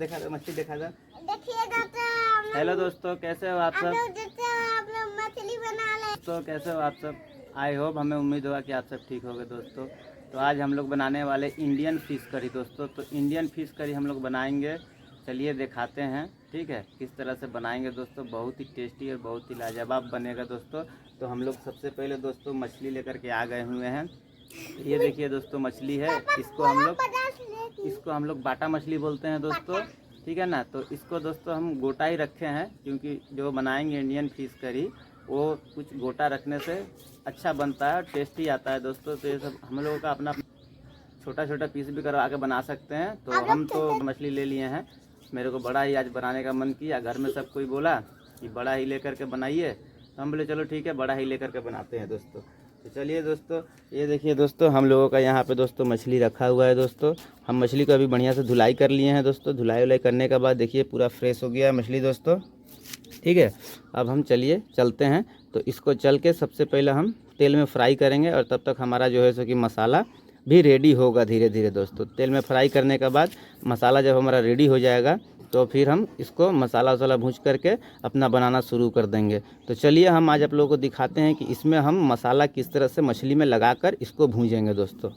देखा दो, मछली देखा दो। देखिएगा तो हेलो दोस्तों, कैसे हो आप सब? आप लोग मछली बना ले। दोस्तों कैसे हो आप सब? आई होप, हमें उम्मीद होगा कि आप सब ठीक होंगे दोस्तों। तो आज हम लोग बनाने वाले इंडियन फ़िश करी दोस्तों। तो इंडियन फ़िश करी हम लोग बनाएंगे, चलिए दिखाते हैं, ठीक है, किस तरह से बनाएंगे दोस्तों। बहुत ही टेस्टी और बहुत ही लाजवाब बनेगा दोस्तों। तो हम लोग सबसे पहले दोस्तों मछली लेकर के आ गए हुए हैं। ये देखिए दोस्तों, मछली है। इसको हम लोग बाटा मछली बोलते हैं दोस्तों, ठीक है ना। तो इसको दोस्तों हम गोटा ही रखे हैं, क्योंकि जो बनाएंगे इंडियन फ़िश करी वो कुछ गोटा रखने से अच्छा बनता है, टेस्टी आता है दोस्तों। तो ये सब हम लोगों का अपना छोटा छोटा पीस भी करवा के बना सकते हैं। तो हम तो मछली ले लिए हैं। मेरे को बड़ा ही आज बनाने का मन किया, घर में सब कोई बोला कि बड़ा ही लेकर के बनाइए, तो हम बोले चलो ठीक है, बड़ा ही लेकर के बनाते हैं दोस्तों। तो चलिए दोस्तों, ये देखिए दोस्तों, हम लोगों का यहाँ पे दोस्तों मछली रखा हुआ है दोस्तों। हम मछली को अभी बढ़िया से धुलाई कर लिए हैं दोस्तों। धुलाई उलाई करने के बाद देखिए पूरा फ्रेश हो गया है मछली दोस्तों, ठीक है। अब हम चलते हैं। तो इसको चल के सबसे पहले हम तेल में फ्राई करेंगे, और तब तक हमारा जो है सो कि मसाला भी रेडी होगा धीरे धीरे दोस्तों। तेल में फ्राई करने के बाद मसाला जब हमारा रेडी हो जाएगा तो फिर हम इसको मसाला वसाला भूज करके अपना बनाना शुरू कर देंगे। तो चलिए हम आज आप लोगों को दिखाते हैं कि इसमें हम मसाला किस तरह से मछली में लगाकर इसको भूजेंगे दोस्तों।